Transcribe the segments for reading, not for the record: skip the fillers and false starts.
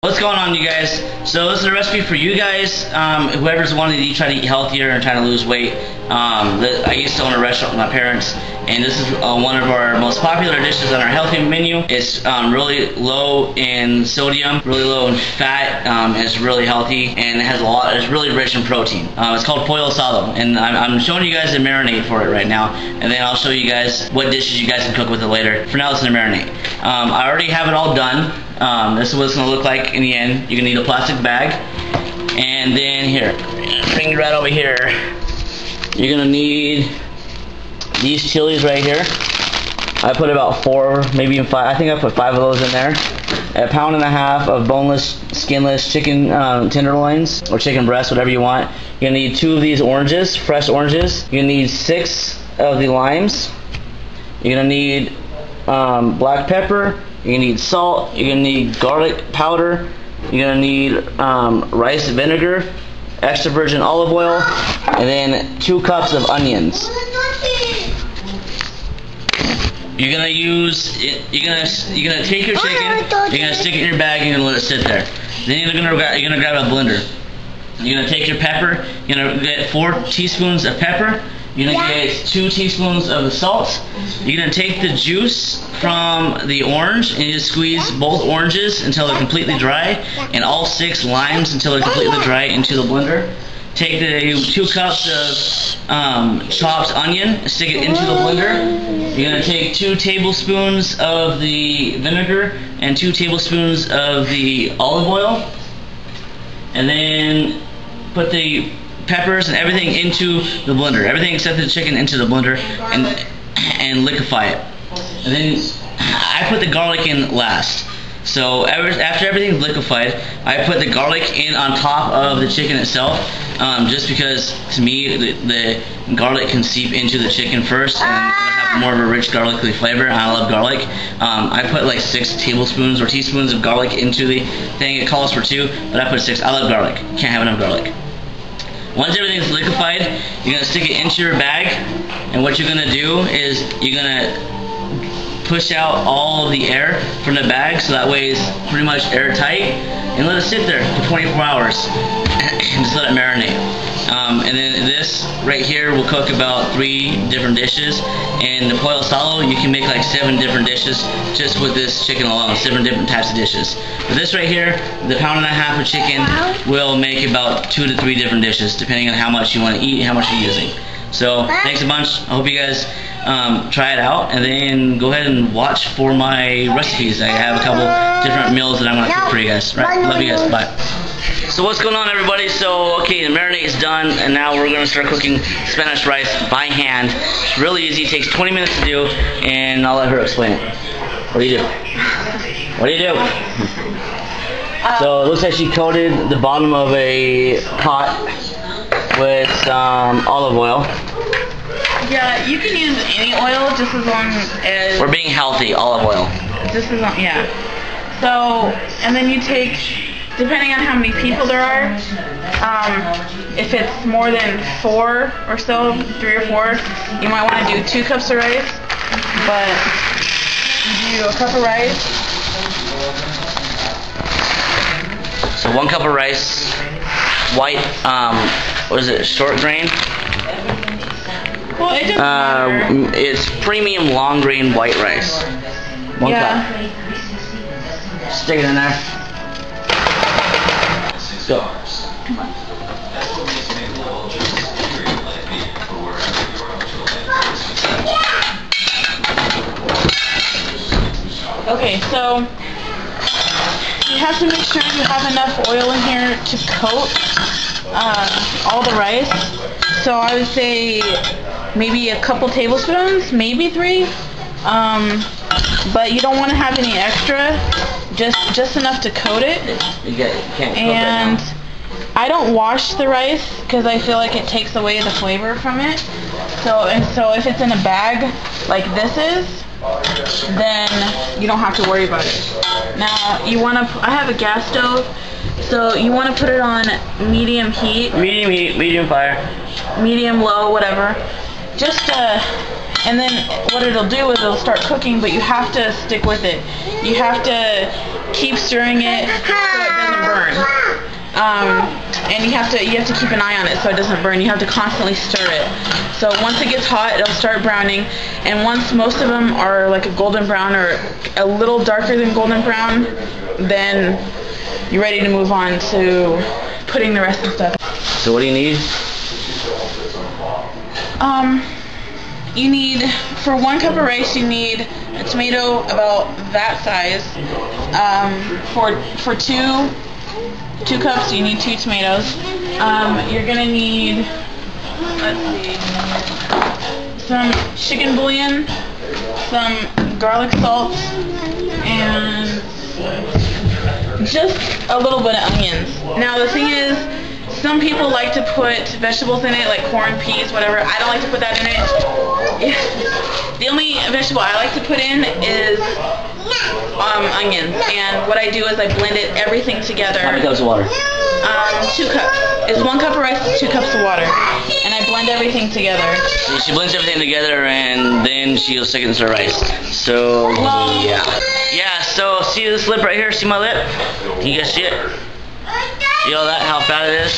What's going on, you guys? So this is a recipe for you guys, whoever's wanting to try to eat healthier and trying to lose weight. I used to own a restaurant with my parents, and this is one of our most popular dishes on our healthy menu. It's really low in sodium, really low in fat. It's really healthy, and it has it's really rich in protein. It's called pollo asado, and I'm showing you guys the marinade for it right now, and then I'll show you guys what dishes you guys can cook with it later. For now, it's in the marinade. I already have it all done. This is what it's going to look like in the end. You're going to need a plastic bag. And then here, bring it right over here. You're going to need these chilies right here. I put about 4, maybe even 5. I think I put 5 of those in there. A pound and a half of boneless, skinless chicken tenderloins or chicken breast, whatever you want. You're going to need 2 of these oranges, fresh oranges. You're going to need 6 of the limes. You're going to need black pepper. You're going to need salt, you're going to need garlic powder, you're going to need rice vinegar, extra virgin olive oil, and then 2 cups of onions. You're going to take your chicken, you're going to stick it in your bag, and you're going to let it sit there. Then you're going to grab a blender. You're going to take your pepper, you're going to get 4 teaspoons of pepper. You're going to get 2 teaspoons of the salt. You're going to take the juice from the orange and you just squeeze both oranges until they're completely dry, and all 6 limes until they're completely dry into the blender. Take the 2 cups of chopped onion, stick it into the blender. You're going to take 2 tablespoons of the vinegar and 2 tablespoons of the olive oil, and then put the peppers and everything into the blender. Everything except the chicken into the blender and liquefy it. And then I put the garlic in last. So after everything's liquefied, I put the garlic in on top of the chicken itself, just because to me the garlic can seep into the chicken first and have more of a rich garlicky flavor. I love garlic. I put like 6 tablespoons or teaspoons of garlic into the thing. It calls for 2, but I put 6. I love garlic. Can't have enough garlic. Once everything's liquefied, you're going to stick it into your bag, and what you're going to do is you're going to push out all of the air from the bag, so that way it's pretty much airtight, and let it sit there for 24 hours and just let it marinate. And then this right here will cook about 3 different dishes, and the pollo asado you can make like 7 different dishes just with this chicken alone, 7 different types of dishes. But this right here, the pound and a half of chicken will make about 2 to 3 different dishes depending on how much you want to eat and how much you're using. So thanks a bunch. I hope you guys try it out, and then go ahead and watch for my recipes. I have a couple different meals that I'm going to cook for you guys. Right? Love you guys. Bye. So what's going on, everybody? So okay, the marinade is done, and now we're going to start cooking Spanish rice by hand. It's really easy. It takes 20 minutes to do, and I'll let her explain it. What do you do? What do you do? So it looks like she coated the bottom of a pot with olive oil. Yeah, you can use any oil just as long as... We're being healthy, olive oil. Just as long, yeah. So, and then you take, depending on how many people there are, if it's more than 4 or so, 3 or 4, you might want to do 2 cups of rice, but you do a cup of rice. So 1 cup of rice, white, what is it, short grain? Well, it doesn't matter. It's premium long grain white rice. 1 cup. Stick it in there. Go. Okay, so you have to make sure you have enough oil in here to coat all the rice. So I would say maybe a couple tablespoons, maybe 3. But you don't want to have any extra, just enough to coat it. You can't and cook it now. I don't wash the rice because I feel like it takes away the flavor from it. So if it's in a bag like this is, then you don't have to worry about it. Now you want to. I have a gas stove, so you want to put it on medium heat. Medium heat, medium fire. Medium, low, whatever. Just and then what it'll do is it'll start cooking, but you have to stick with it. You have to keep stirring it so it and you have to keep an eye on it so it doesn't burn. You have to constantly stir it. So once it gets hot, it'll start browning, and once most of them are like a golden brown or a little darker than golden brown, then you're ready to move on to putting the rest of the stuff. So what do you need? You need, for 1 cup of rice, you need a tomato about that size. For two cups, you need 2 tomatoes. You're gonna need, let's see, some chicken bouillon, some garlic salt, and just a little bit of onions. Now the thing is, some people like to put vegetables in it, like corn, peas, whatever. I don't like to put that in it. The only vegetable I like to put in is onions. And what I do is I blend everything together. How many cups of water? 2 cups. It's 1 cup of rice, 2 cups of water. And I blend everything together. So she blends everything together, and then she'll stick it into the rice. So, yeah. Yeah, so see this lip right here? See my lip? Can you guys see it? See all that, how fat it is?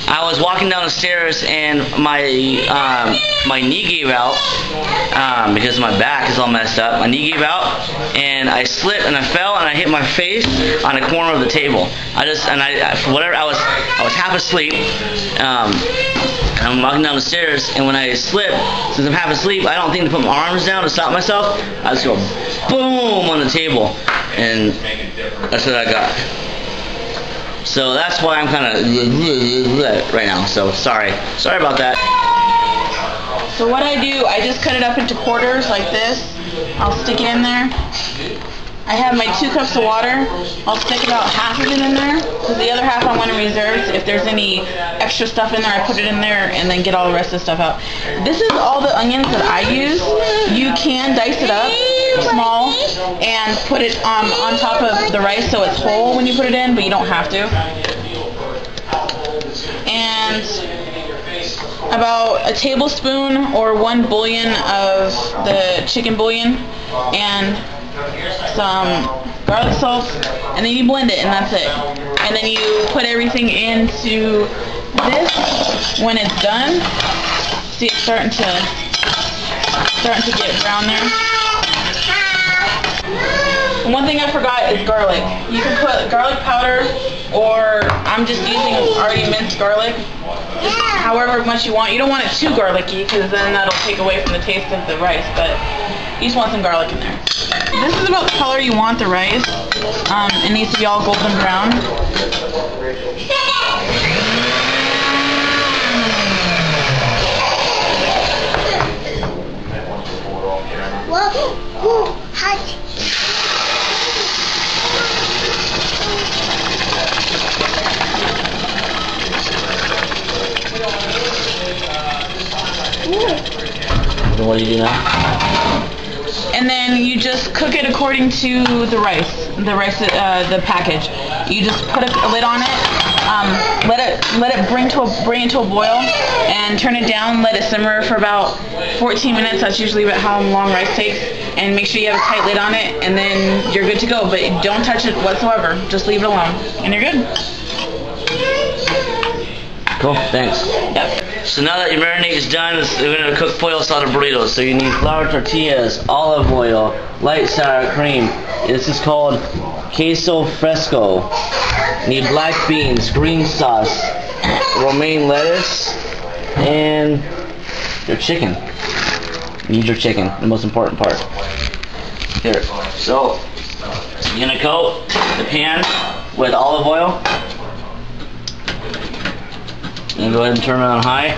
I was walking down the stairs and my knee gave out because my back is all messed up. My knee gave out and I slipped and I fell and I hit my face on a corner of the table. For whatever, I was half asleep. And I'm walking down the stairs, and when I slip, since I'm half asleep, I don't think to put my arms down to stop myself. I just go boom on the table, and that's what I got. So that's why I'm kind of right now. So sorry about that. So what I do, I just cut it up into quarters like this. I'll stick it in there. I have my 2 cups of water. I'll stick about half of it in there, because the other half I want to reserve. If there's any extra stuff in there, I put it in there and then get all the rest of the stuff out. This is all the onions that I use. You can dice it up small and put it on top of the rice so it's whole when you put it in, but you don't have to. And about a tablespoon or 1 bouillon of the chicken bouillon, and some garlic salt, and then you blend it, and that's it. And then you put everything into this when it's done. See, it's starting to get brown there. And one thing I forgot is garlic. You can put garlic powder, or I'm just using already minced garlic. Just however much you want. You don't want it too garlicky, because then that'll take away from the taste of the rice, but you just want some garlic in there. This is about the color you want the rice. It needs to be all golden brown. Whoa, hot. What do you do now? And then you just cook it according to the rice, the package. You just put a lid on it, let it bring it to a boil, and turn it down. Let it simmer for about 14 minutes. That's usually about how long rice takes. And make sure you have a tight lid on it, and then you're good to go. But don't touch it whatsoever. Just leave it alone, and you're good. Cool, thanks. Yep. So now that your marinade is done, we're going to cook pollo salted burritos. So you need flour tortillas, olive oil, light sour cream. This is called queso fresco. You need black beans, green sauce, romaine lettuce, and your chicken. You need your chicken, the most important part. Here. So you're going to coat the pan with olive oil. And go ahead and turn it on high.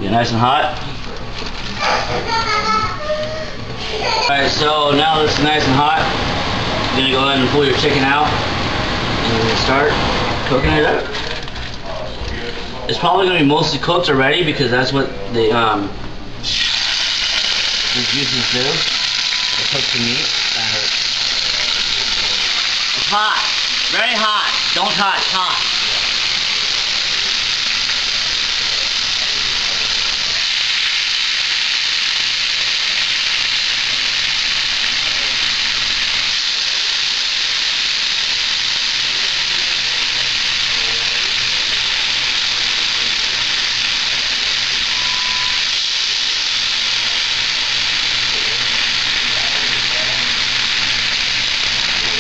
Get nice and hot. Alright, so now this is nice and hot. You're going to go ahead and pull your chicken out. And we're going to start cooking it up. It's probably going to be mostly cooked already, because that's what the juices do. They cook the meat. That hurts. It's hot. Very hot. Don't touch. Hot.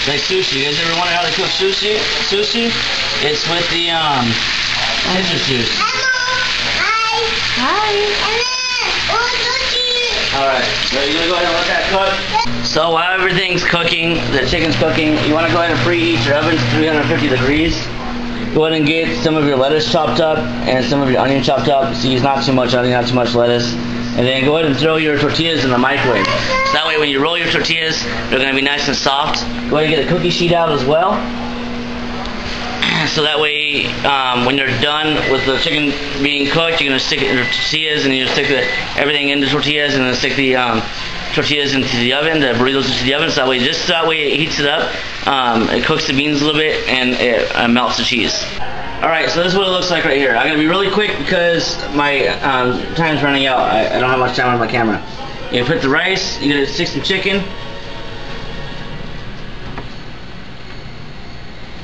like sushi. You guys ever wonder how they cook sushi? It's with the ginger juice. Hi. Alright, so you're gonna go ahead and let that cook. So while everything's cooking, the chicken's cooking, you wanna go ahead and preheat your oven to 350 degrees. Go ahead and get some of your lettuce chopped up and some of your onion chopped up. So use not too much onion, not too much lettuce. And then go ahead and throw your tortillas in the microwave. So that way when you roll your tortillas, they're gonna be nice and soft. Go ahead and get a cookie sheet out as well. So that way, when you're done with the chicken being cooked, you're going to stick it in your tortillas, and you stick everything into tortillas, and then stick the tortillas into the oven, the burritos into the oven. So that way it heats it up, it cooks the beans a little bit, and it melts the cheese. Alright, so this is what it looks like right here. I'm going to be really quick because my time's running out. I don't have much time on my camera. You put the rice, you're going to stick some chicken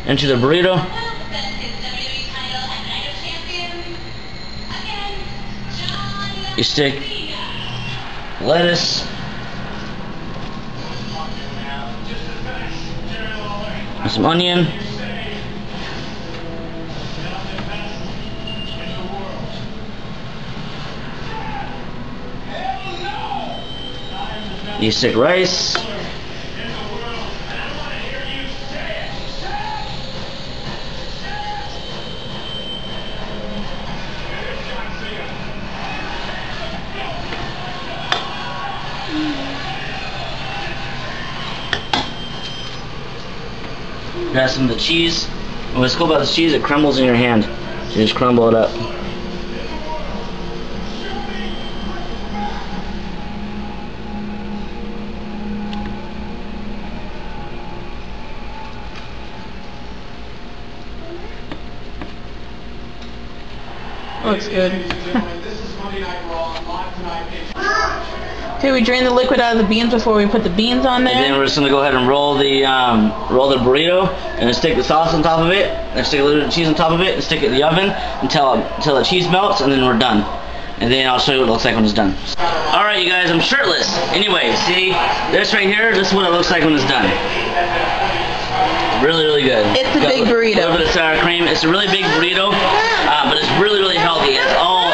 into the burrito. You stick lettuce and some onion. You stick rice. Grab some of the cheese. And what's cool about this cheese, it crumbles in your hand. So you just crumble it up. Looks good. Okay, we drain the liquid out of the beans before we put the beans on there. And then we're just gonna go ahead and roll the burrito, and then stick the sauce on top of it, and stick a little bit of cheese on top of it, and stick it in the oven until the cheese melts, and then we're done. And then I'll show you what it looks like when it's done. Alright, you guys, I'm shirtless. Anyway, see this right here? This is what it looks like when it's done. Really, really good. It's a big burrito. A little bit of sour cream. It's a really big burrito, but it's really, really healthy. It's all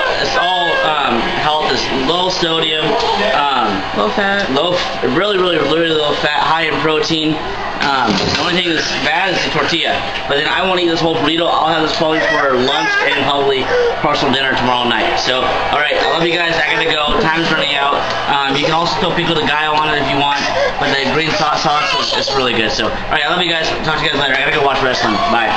health. It's low sodium, low fat. Really, really, really low fat, high in protein. The only thing that's bad is the tortilla. But then I won't eat this whole burrito. I'll have this probably for lunch and probably partial dinner tomorrow night. So, alright, I love you guys. I gotta go. Time's running out. You can also throw pico de gallo on it if you want. But the green sauce is really good. So, alright, I love you guys. Talk to you guys later. I gotta go watch wrestling. Bye.